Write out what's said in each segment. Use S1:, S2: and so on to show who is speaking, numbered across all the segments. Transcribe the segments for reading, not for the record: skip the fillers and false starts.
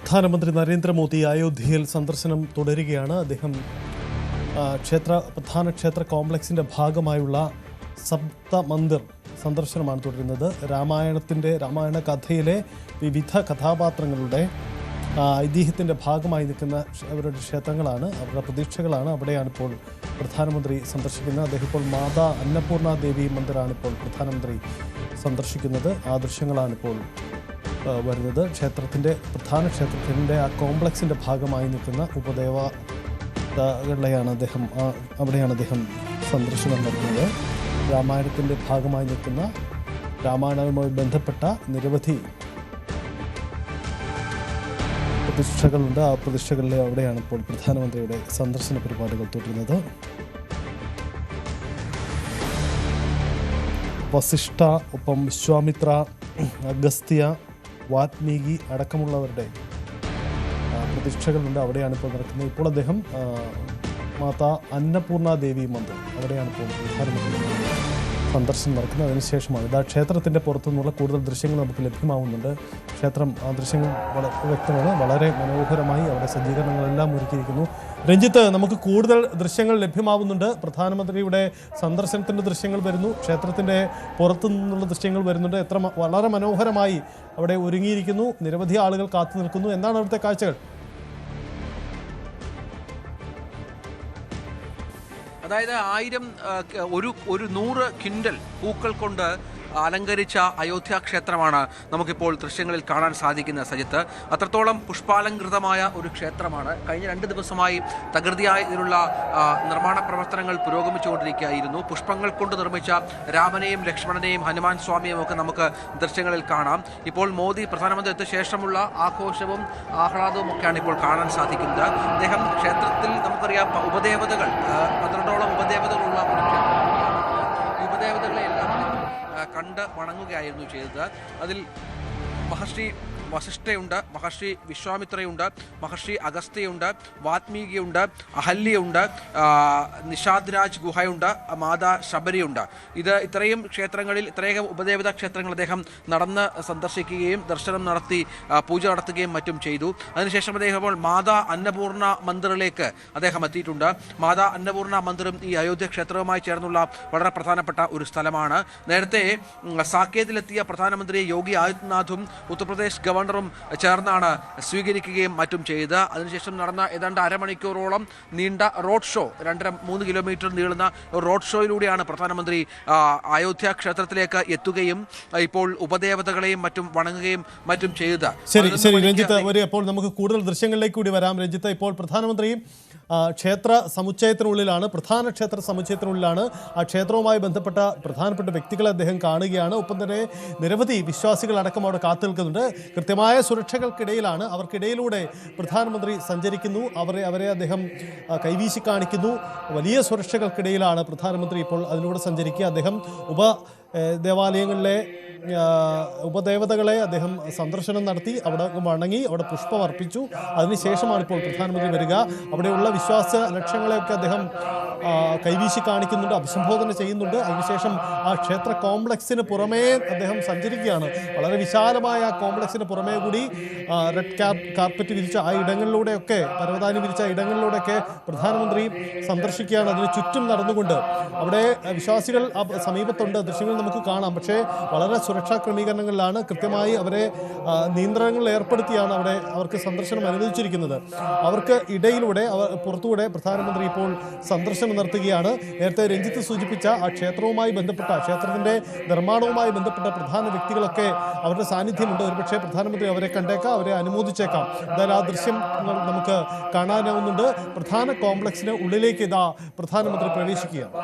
S1: പ്രധാനമന്ത്രി നരേന്ദ്രമോദി അയോധ്യയിൽ സന്ദർശനം തുടരുകയാണ്. അദ്ദേഹം പ്രധാന ക്ഷേത്ര കോംപ്ലക്സിൻ്റെ ഭാഗമായുള്ള സപ്ത മന്ദിർ സന്ദർശനമാണ് തുടരുന്നത്. രാമായണ കഥയിലെ വിവിധ കഥാപാത്രങ്ങളുടെ ഐതിഹ്യത്തിൻ്റെ ഭാഗമായി നിൽക്കുന്ന അവരുടെ ക്ഷേത്രങ്ങളാണ്, അവരുടെ പ്രതീക്ഷകളാണ്. അവിടെയാണിപ്പോൾ പ്രധാനമന്ത്രി സന്ദർശിക്കുന്നത്. അദ്ദേഹം ഇപ്പോൾ മാതാ അന്നപൂർണ ദേവി മന്ദിറാണിപ്പോൾ പ്രധാനമന്ത്രി സന്ദർശിക്കുന്നത്. ആ ദൃശ്യങ്ങളാണിപ്പോൾ വരുന്നത്. പ്രധാന ക്ഷേത്രത്തിൻ്റെ ആ കോംപ്ലക്സിൻ്റെ ഭാഗമായി നിൽക്കുന്ന ഉപദേവതകളെയാണ് അവിടെയാണ് അദ്ദേഹം സന്ദർശനം നടത്തുന്നത്. രാമായണത്തിൻ്റെ ഭാഗമായി നിൽക്കുന്ന രാമായണവുമായി ബന്ധപ്പെട്ട നിരവധി പ്രതിഷ്ഠകളുണ്ട്. ആ പ്രതിഷ്ഠകളിലെ അവിടെയാണ് ഇപ്പോൾ പ്രധാനമന്ത്രിയുടെ സന്ദർശന പരിപാടികൾ തുടരുന്നത്. വസിഷ്ഠ, ഒപ്പം വിശ്വാമിത്ര, അഗസ്ത്യ, വാത്മീകി അടക്കമുള്ളവരുടെ പ്രതിഷ്ഠകളുണ്ട്. അവിടെയാണ് ഇപ്പോൾ നടക്കുന്നത്. ഇപ്പോൾ അദ്ദേഹം മാതാ അന്നപൂർണ ദേവി മന്ദിർ അവിടെയാണ് ഇപ്പോൾ പ്രധാനമന്ത്രി സന്ദർശനം നടക്കുന്നത്. അതിനുശേഷമാണ് ക്ഷേത്രത്തിൻ്റെ പുറത്തുനിന്നുള്ള കൂടുതൽ ദൃശ്യങ്ങൾ നമുക്ക് ലഭ്യമാവുന്നുണ്ട്. ദൃശ്യങ്ങൾ വളരെ വ്യക്തമാണ്, വളരെ മനോഹരമായി അവിടെ സജ്ജീകരണങ്ങളെല്ലാം ഒരുക്കിയിരിക്കുന്നു. രഞ്ജിത്ത്, നമുക്ക് കൂടുതൽ ദൃശ്യങ്ങൾ ലഭ്യമാവുന്നുണ്ട്. പ്രധാനമന്ത്രിയുടെ സന്ദർശനത്തിൻ്റെ ദൃശ്യങ്ങൾ വരുന്നു, ക്ഷേത്രത്തിൻ്റെ പുറത്തു നിന്നുള്ള ദൃശ്യങ്ങൾ വരുന്നുണ്ട്. വളരെ മനോഹരമായി അവിടെ ഒരുങ്ങിയിരിക്കുന്നു. നിരവധി ആളുകൾ കാത്തു നിൽക്കുന്നു. എന്താണ് അവിടുത്തെ കാഴ്ചകൾ?
S2: അതായത് 100 ക്വിൻ്റൽ പൂക്കൾ കൊണ്ട് അലങ്കരിച്ച അയോധ്യ ക്ഷേത്രമാണ് നമുക്കിപ്പോൾ ദൃശ്യങ്ങളിൽ കാണാൻ സാധിക്കുന്ന സജിത്ത്. അത്രത്തോളം പുഷ്പാലങ്കൃതമായ ഒരു ക്ഷേത്രമാണ്. കഴിഞ്ഞ 2 ദിവസമായി തകൃതിയായ ഇതിലുള്ള നിർമ്മാണ പ്രവർത്തനങ്ങൾ പുരോഗമിച്ചുകൊണ്ടിരിക്കുകയായിരുന്നു. പുഷ്പങ്ങൾ കൊണ്ട് നിർമ്മിച്ച രാമനെയും ലക്ഷ്മണനെയും ഹനുമാൻ സ്വാമിയും ഒക്കെ നമുക്ക് ദൃശ്യങ്ങളിൽ കാണാം. ഇപ്പോൾ പ്രധാനമന്ത്രി എത്തിയ ശേഷമുള്ള ആഘോഷവും ആഹ്ലാദവും ഒക്കെയാണ് ഇപ്പോൾ കാണാൻ സാധിക്കുന്നത്. അദ്ദേഹം ക്ഷേത്രത്തിൽ നമുക്കറിയാം ഉപദേവതകൾ 12ഓളം ഉപദേവതകളുള്ള ഒരു ക്ഷേത്രമാണ്. ഉപദേവതകളെ എല്ലാം കണ്ട് വണങ്ങുകയായിരുന്നു ചെയ്തത്. അതിൽ മഹർഷി വസിഷ്ഠയുണ്ട്, മഹർഷി വിശ്വാമിത്രയുണ്ട്, മഹർഷി അഗസ്ത്യയുണ്ട്, വാത്മീകിയുണ്ട്, അഹല്യയുണ്ട്, നിഷാദ് രാജ് ഗുഹയുണ്ട്, മാതാ ശബരിയുണ്ട്. ഇത്രയും ഉപദേവതാ ക്ഷേത്രങ്ങൾ അദ്ദേഹം നടന്ന് സന്ദർശിക്കുകയും ദർശനം നടത്തി പൂജ നടത്തുകയും മറ്റും ചെയ്തു. അതിനുശേഷം അദ്ദേഹം ഇപ്പോൾ മാതാ അന്നപൂർണ മന്ദിറിലേക്ക് അദ്ദേഹം എത്തിയിട്ടുണ്ട്. മാതാ അന്നപൂർണ മന്ദിറും ഈ അയോധ്യ ക്ഷേത്രവുമായി ചേർന്നുള്ള വളരെ പ്രധാനപ്പെട്ട ഒരു സ്ഥലമാണ്. നേരത്തെ സാക്കേതിലെത്തിയ പ്രധാനമന്ത്രി യോഗി ആദിത്യനാഥും ഉത്തർപ്രദേശ് ഗവർണറും ചേർന്നാണ് സ്വീകരിക്കുകയും മറ്റും ചെയ്ത് അതിനുശേഷം നടന്ന ഏതാണ്ട് അരമണിക്കൂറോളം നീണ്ട റോഡ് ഷോ, 2.5-3 കിലോമീറ്റർ നീളുന്ന റോഡ് ഷോയിലൂടെയാണ് പ്രധാനമന്ത്രി അയോധ്യ ക്ഷേത്രത്തിലേക്ക് എത്തുകയും ഇപ്പോൾ ഉപദേവതകളെയും മറ്റും വണങ്ങുകയും മറ്റും ചെയ്തത്.
S1: ശരി രഞ്ജിത്ത്, അപ്പോൾ നമുക്ക് കൂടുതൽ ദൃശ്യങ്ങളിലേക്ക് കൂടി വരാം. രഞ്ജിത്ത്, ഇപ്പോൾ പ്രധാനമന്ത്രി ക്ഷേത്ര സമുച്ചയത്തിനുള്ളിലാണ്, പ്രധാന ക്ഷേത്ര സമുച്ചയത്തിനുള്ളിലാണ്. ആ ക്ഷേത്രവുമായി ബന്ധപ്പെട്ട പ്രധാനപ്പെട്ട വ്യക്തികളെ അദ്ദേഹം കാണുകയാണ്. ഒപ്പം തന്നെ നിരവധി വിശ്വാസികളടക്കം അവിടെ കാത്തു നിൽക്കുന്നുണ്ട്. കൃത്യമായ സുരക്ഷകൾക്കിടയിലാണ്, അവർക്കിടയിലൂടെ പ്രധാനമന്ത്രി സഞ്ചരിക്കുന്നു. അവരെ അദ്ദേഹം കൈവീശി കാണിക്കുന്നു. വലിയ സുരക്ഷകൾക്കിടയിലാണ് പ്രധാനമന്ത്രി ഇപ്പോൾ അതിലൂടെ സഞ്ചരിക്കുക. അദ്ദേഹം ദേവാലയങ്ങളിലെ ഉപദേവതകളെ അദ്ദേഹം സന്ദർശനം നടത്തി, അവിടെ വണങ്ങി, അവിടെ പുഷ്പം അർപ്പിച്ചു. അതിനുശേഷമാണ് ഇപ്പോൾ പ്രധാനമന്ത്രി വരിക. അവിടെയുള്ള വിശ്വാസ ലക്ഷ്യങ്ങളെയൊക്കെ അദ്ദേഹം കൈവീശി കാണിക്കുന്നുണ്ട്, അഭിസംബോധന ചെയ്യുന്നുണ്ട്. അതിനുശേഷം ആ ക്ഷേത്ര കോംപ്ലക്സിന് പുറമേ അദ്ദേഹം സഞ്ചരിക്കുകയാണ്. വളരെ വിശാലമായ ആ കോംപ്ലക്സിന് പുറമേ കൂടി റെഡ് കാർപ്പറ്റ് വിരിച്ച ആ ഇടങ്ങളിലൂടെയൊക്കെ, പരവതാനി വിരിച്ച ഇടങ്ങളിലൂടെയൊക്കെ പ്രധാനമന്ത്രി സന്ദർശിക്കുകയാണ്. അതിന് ചുറ്റും നടന്നുകൊണ്ട് അവിടെ വിശ്വാസികൾ സമീപത്തുണ്ട്, ദൃശ്യങ്ങൾ നമുക്ക് കാണാം. പക്ഷേ വളരെ സുരക്ഷാ ക്രമീകരണങ്ങളിലാണ്, കൃത്യമായി അവരെ നിയന്ത്രണങ്ങൾ ഏർപ്പെടുത്തിയാണ് അവർക്ക് സന്ദർശനം അനുവദിച്ചിരിക്കുന്നത്. അവർക്ക് പുറത്തുകൂടെ പ്രധാനമന്ത്രി ഇപ്പോൾ സന്ദർശനം നടത്തുകയാണ്. നേരത്തെ രഞ്ജിത്ത് സൂചിപ്പിച്ച ആ ക്ഷേത്രവുമായി ബന്ധപ്പെട്ട, ക്ഷേത്രത്തിന്റെ നിർമ്മാണവുമായി ബന്ധപ്പെട്ട പ്രധാന വ്യക്തികളൊക്കെ അവരുടെ സാന്നിധ്യമുണ്ട്. ഒരുപക്ഷെ പ്രധാനമന്ത്രി അവരെ കണ്ടേക്കാം, അവരെ അനുമോദിച്ചേക്കാം. എന്തായാലും ആ ദൃശ്യം നമുക്ക് കാണാനാവുന്നുണ്ട്. പ്രധാന കോംപ്ലക്സിന് ഉള്ളിലേക്ക് ഇതാ പ്രധാനമന്ത്രി പ്രവേശിക്കുകയാണ്.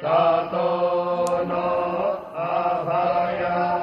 S3: Tato no abhaya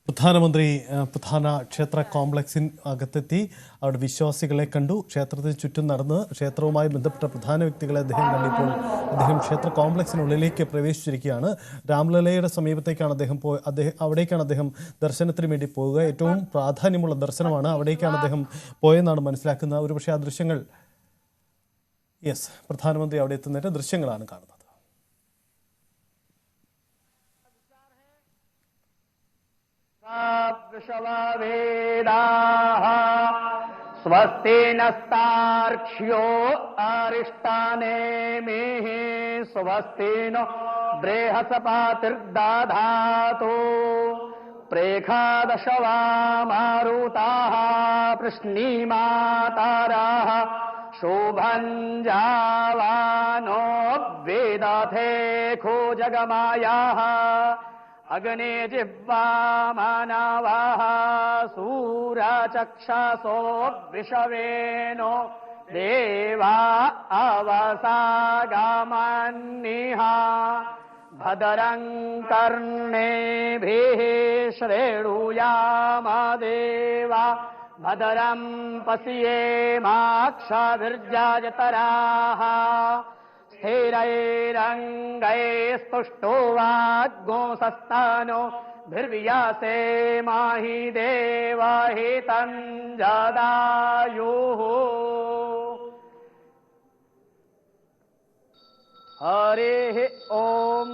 S1: പ്രധാനമന്ത്രി പ്രധാന ക്ഷേത്ര കോംപ്ലക്സിന് അകത്തെത്തി അവിടെ വിശ്വാസികളെ കണ്ടു. ക്ഷേത്രത്തിന് ചുറ്റും നടന്ന് ക്ഷേത്രവുമായി ബന്ധപ്പെട്ട പ്രധാന വ്യക്തികളെ അദ്ദേഹം കണ്ടിപ്പോൾ അദ്ദേഹം ക്ഷേത്ര കോംപ്ലക്സിനുള്ളിലേക്ക് പ്രവേശിച്ചിരിക്കുകയാണ്. രാംലല്ലയുടെ സമീപത്തേക്കാണ് അവിടേക്കാണ് അദ്ദേഹം ദർശനത്തിന് വേണ്ടി പോവുക. ഏറ്റവും പ്രാധാന്യമുള്ള ദർശനമാണ്. അവിടേക്കാണ് അദ്ദേഹം പോയെന്നാണ് മനസ്സിലാക്കുന്നത്. ഒരുപക്ഷെ ആ ദൃശ്യങ്ങൾ പ്രധാനമന്ത്രി അവിടെ എത്തുന്നതിന്റെ ദൃശ്യങ്ങളാണ് കാണുന്നത്.
S3: वेदाः स्वस्ति नस्तार्क्ष्यो अरिष्टानेमिः स्वस्ति नो बृहस्पतिर्दधातु प्रेखादशवा मारुताः पृश्निमाताराः शोभञ्जावानो वेदथे खो जगमायाः अग्ने जिह्वा मानवाः सूरचक्षसो विषवेनो देवा अवसागमन्निः भद्रं कर्णेभिः श्रेणुयाम देवा भद्रं पश्येमाक्षभिर्जयतराः स्थिरैरङ्गैस्तुष्टो वाग्गोंसस्तनो भिर्व्यासे माहि देवहितं जदायुः हरिः ॐ